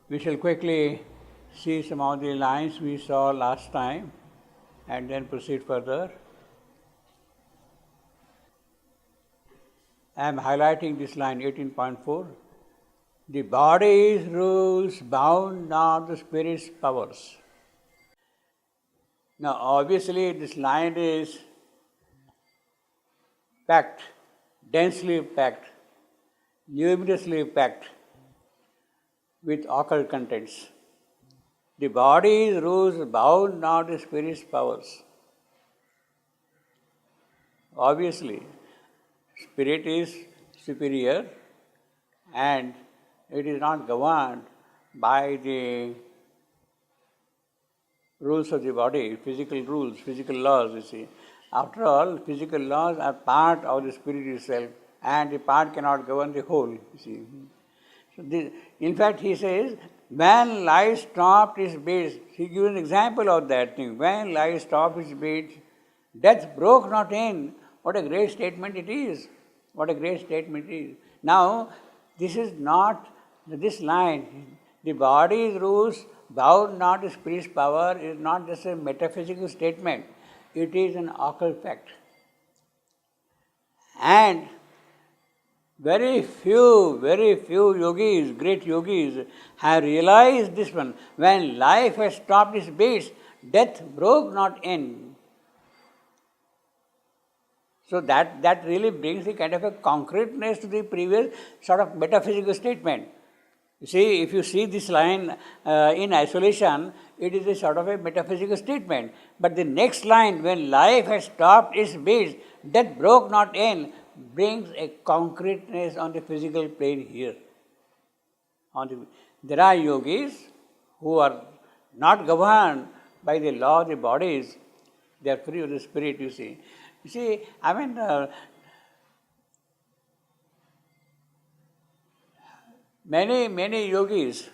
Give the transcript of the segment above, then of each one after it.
We shall quickly see some of the lines we saw last time and then proceed further. I am highlighting this line 18.4. The body's rules bound not the spirit's powers. Now, obviously, this line is packed, densely packed, luminously packed with occult contents. The body's rules bound not the spirit's powers. Obviously, spirit is superior and it is not governed by the rules of the body, physical rules, physical laws, you see. After all, physical laws are part of the spirit itself, and the part cannot govern the whole, you see. So in fact, he says, when life stopped its beats, he gives an example of that thing. When life stopped its beats, death broke not in. What a great statement it is. What a great statement it is. Now, this is not, this line, the body's rules bound not the spirit's power, is not just a metaphysical statement. It is an occult fact. And very few yogis, great yogis, have realized this one. When life has stopped its beats, death broke not in. So that really brings a kind of a concreteness to the previous sort of metaphysical statement. You see, if you see this line in isolation, it is a sort of a metaphysical statement. But the next line, when life has stopped its beats, death broke not in, brings a concreteness on the physical plane here. There are yogis who are not governed by the law of the bodies. They are free of the spirit, you see. You see, I mean, many yogis,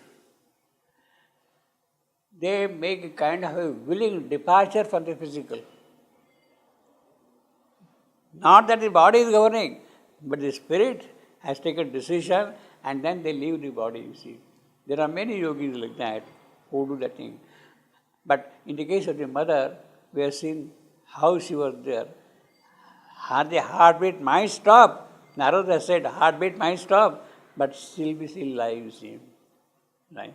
they make a kind of a willing departure from the physical. Not that the body is governing, but the spirit has taken decision and then they leave the body, you see. There are many yogis like that who do that thing. But in the case of the mother, we have seen how she was there. The heartbeat might stop. Narada said, heartbeat might stop, but still be still alive, you see. Right?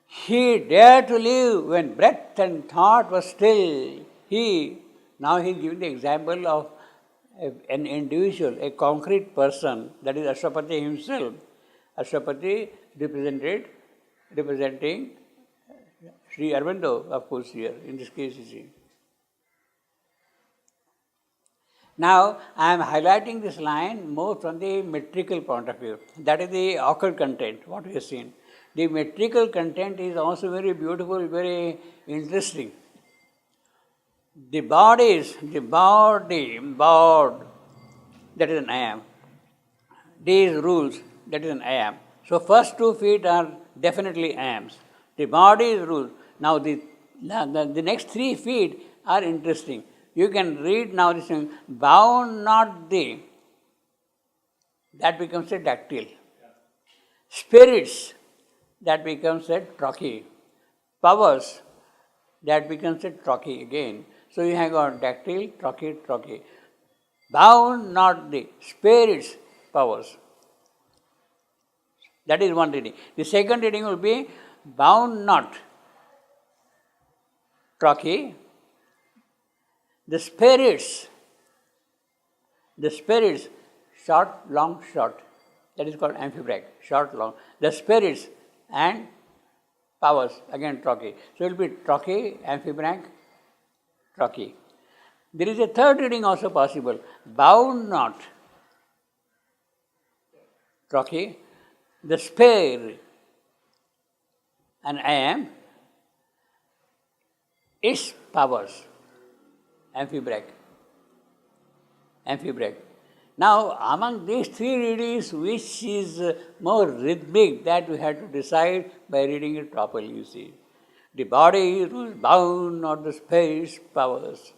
He dared to live when breath and thought was still. Now he is giving the example of an individual, a concrete person, that is Ashwapati himself. Ashwapati representing Sri Aurobindo, of course, here, in this case, you see. Now, I am highlighting this line more from the metrical point of view. That is the occult content, what we have seen. The metrical content is also very beautiful, very interesting. The body, that is an I am. These rules, that is an I am. So, first 2 feet are definitely I ams. The body is rules. Now, the next 3 feet are interesting. You can read now this thing, bound not thee. That becomes a dactyl. Spirits, that becomes a trochee. Powers, that becomes a trochee again. So you have got dactyl, trochee. Bound not thee. Spirits, powers. That is one reading. The second reading will be bound not. Trochee. The spirits, short, long, short. That is called amphibrach, short, long. The spirits and powers, again trochee. So it will be trochee, amphibrach, trochee. There is a third reading also possible. Bound not. Trochee. The spare and I am its powers. Amphibrach. Now, among these 3 readings, which is more rhythmic, that we have to decide by reading it properly, you see. The body is bound, not the space powers.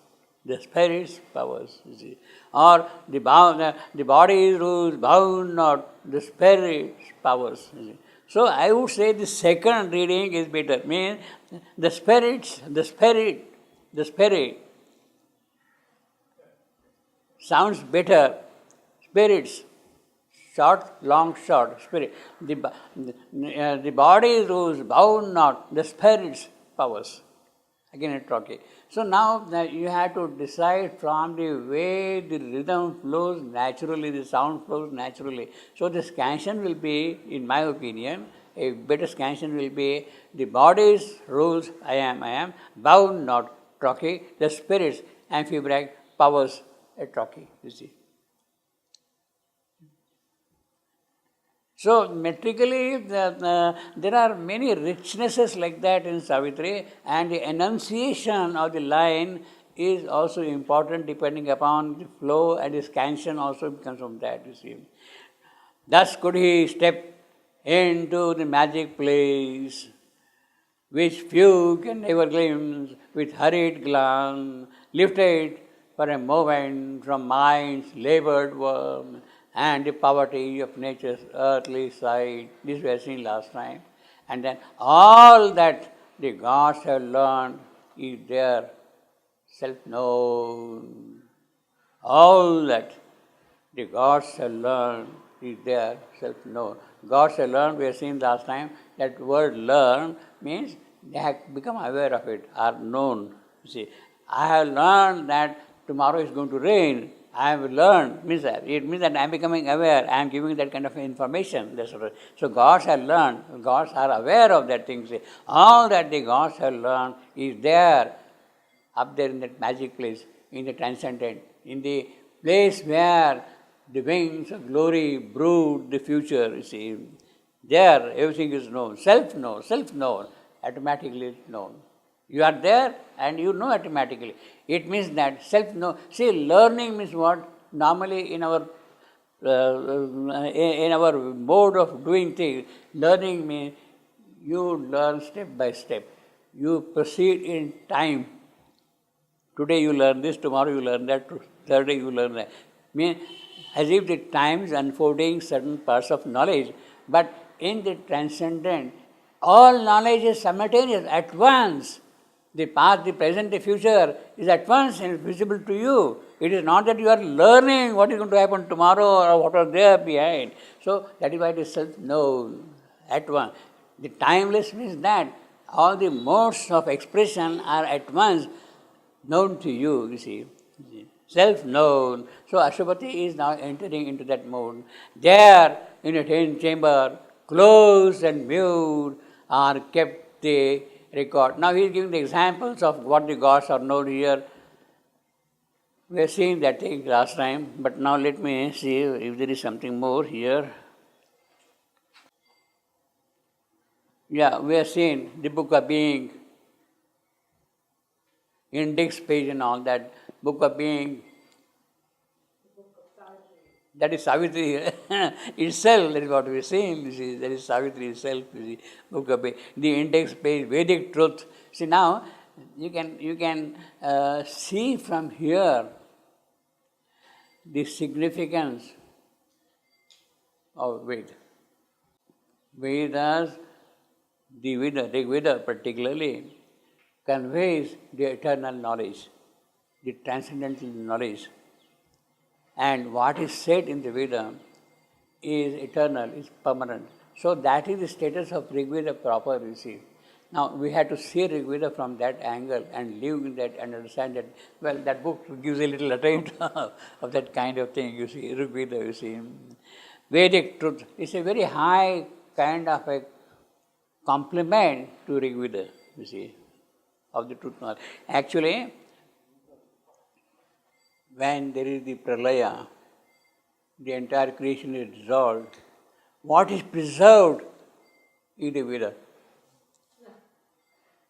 the spirit's powers, you see. Or the body rules, bound not, the spirit's powers, you see. So I would say the second reading is better. Means the spirit sounds better. Spirits, short, long, short, spirit. The body rules, bound not, the spirit's powers. Again it's okay. So now you have to decide from the way the rhythm flows naturally, the sound flows naturally. So the scansion will be, in my opinion, a better scansion will be the body's rules, I am, bound not, trochee, the spirit's, amphibrach, powers, a trochee, you see. So metrically, there are many richnesses like that in Savitri, and the enunciation of the line is also important depending upon the flow, and the scansion also comes from that, you see. Thus could he step into the magic place, which few can ever glimpse with hurried glance, lifted for a moment from mind's labored work, and the poverty of nature's earthly sight. This we have seen last time. And then all that the gods have learned is their self-known. All that the gods have learned is their self-known. Gods have learned, we have seen last time, that word learn means they have become aware of it, are known. You see, I have learned that tomorrow is going to rain. I have learned, means that it means that I am becoming aware, I am giving that kind of information. That's what. So gods have learned, gods are aware of that thing. See, all that the gods have learned is there, up there in that magic place, in the transcendent, in the place where the wings of glory brood the future, you see. There everything is known, self-known, automatically known. You are there and you know automatically. It means that self-know. See, learning means what? Normally in our mode of doing things, learning means you learn step by step. You proceed in time. Today you learn this, tomorrow you learn that, third day you learn that. Means as if the time is unfolding certain parts of knowledge, but in the transcendent, all knowledge is simultaneous, at once. The past, the present, the future is at once visible to you. It is not that you are learning what is going to happen tomorrow or what are there behind. So that is why it is self-known at once. The timeless means that all the modes of expression are at once known to you, you see. Self-known. So Ashwapati is now entering into that mode. There in a tin chamber, closed and mute, are kept the record. Now he is giving the examples of what the gods are known here. We have seen that thing last time, but now let me see if there is something more here. Yeah, we have seen the book of being, index page and all that, book of being. That is Savitri itself, that is what we are seeing. That is Savitri itself, book of being. The index page, Vedic truth. See, now you can see from here the significance of Veda. Vedas, the Veda particularly, conveys the eternal knowledge, the transcendental knowledge. And what is said in the Veda is eternal, is permanent. So that is the status of Rigveda proper, you see. Now we have to see Rigveda from that angle and live in that and understand that, well, that book gives a little attempt of that kind of thing, you see, Rigveda, you see. Vedic truth is a very high kind of a compliment to Rigveda, you see, of the truth knowledge. Actually, when there is the pralaya, the entire creation is dissolved, what is preserved is the Veda.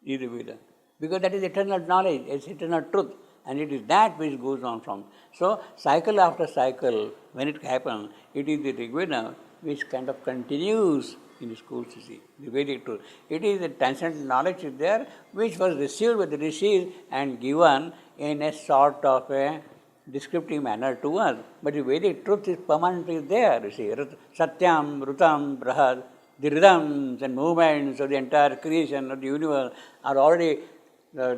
Is the Veda. Because that is eternal knowledge, it's eternal truth, and it is that which goes on from. So, cycle after cycle, when it happens, it is the Rigveda which kind of continues in the schools, you see, the Vedic truth. It is the transcendental knowledge is there, which was received by the rishis and given in a sort of a descriptive manner to us. But the Vedic truth is permanently there, you see. Satyam, Rutam, Brahad, the rhythms and movements of the entire creation of the universe are already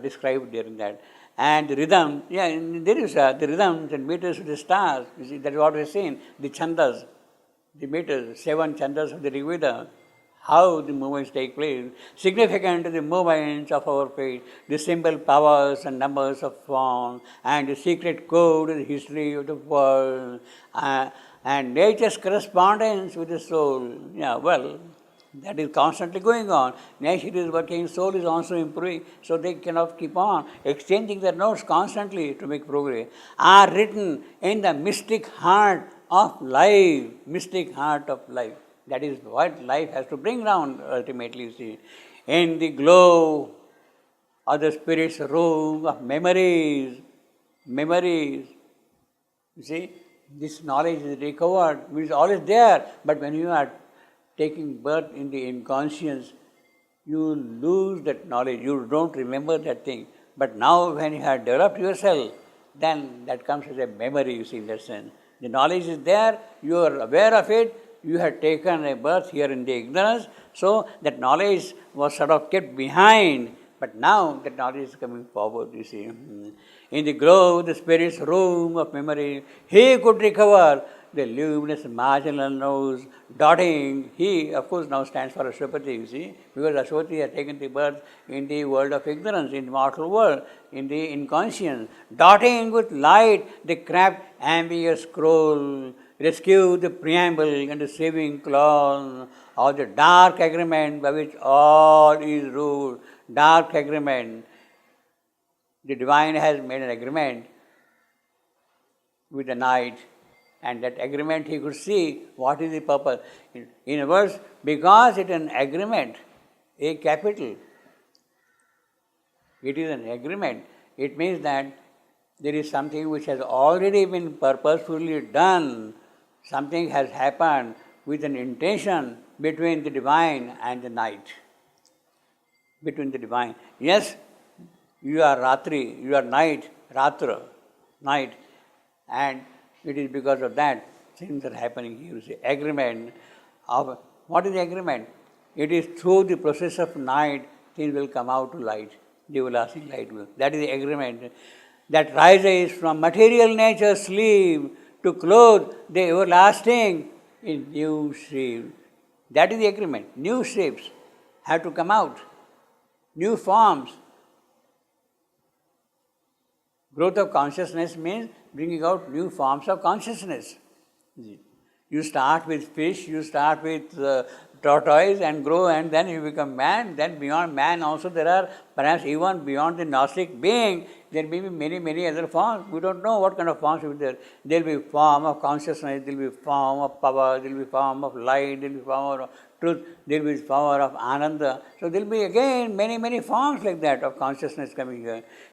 described during that. And the rhythm, there is the rhythms and meters of the stars. You see, that is what we have seen. The chandas, the meters, 7 chandas of the Rigveda, how the movements take place, significant to the movements of our faith, the simple powers and numbers of form, and the secret code of the history of the world, and nature's correspondence with the soul. That is constantly going on. Nature is working, soul is also improving, so they cannot keep on exchanging their notes constantly to make progress. Are written in the mystic heart of life. Mystic heart of life. That is what life has to bring down ultimately, you see. In the glow of the spirit's room of memories. You see, this knowledge is recovered, it is always there, but when you are taking birth in the inconscience, you lose that knowledge, you don't remember that thing. But now when you have developed yourself, then that comes as a memory, you see, in that sense. The knowledge is there, you are aware of it, you have taken a birth here in the ignorance, so that knowledge was sort of kept behind, but now that knowledge is coming forward, you see. In the glow, the spirit's room of memory, he could recover the luminous marginal nose, dotting. He, of course, now stands for Ashwapati, you see, because Ashwapati has taken the birth in the world of ignorance, in the mortal world, in the inconscience, dotting with light the crabbed ambiguous scroll, rescue the preamble and the saving clause of the dark agreement by which all is ruled. Dark agreement. The divine has made an agreement with the night, and that agreement he could see what is the purpose. In other words, because it is an agreement, a capital, it is an agreement, it means that there is something which has already been purposefully done, something has happened with an intention between the divine and the night. Between the divine. Yes, you are Ratri, you are night, Ratra, night, and it is because of that things are happening here. You see, agreement of what is the agreement? It is through the process of night things will come out to light, the everlasting light will. That is the agreement that rises from material nature's sleep to clothe the everlasting in new shape. That is the agreement. New shapes have to come out, new forms. Growth of consciousness means bringing out new forms of consciousness. You start with fish, you start with tortoise and grow, and then you become man. Then beyond man also there are, perhaps even beyond the Gnostic being, there may be many other forms. We don't know what kind of forms will be there. There will be form of consciousness, there will be form of power, there will be form of light, there will be form of truth, there will be power of ananda. So there will be again many forms like that of consciousness coming here.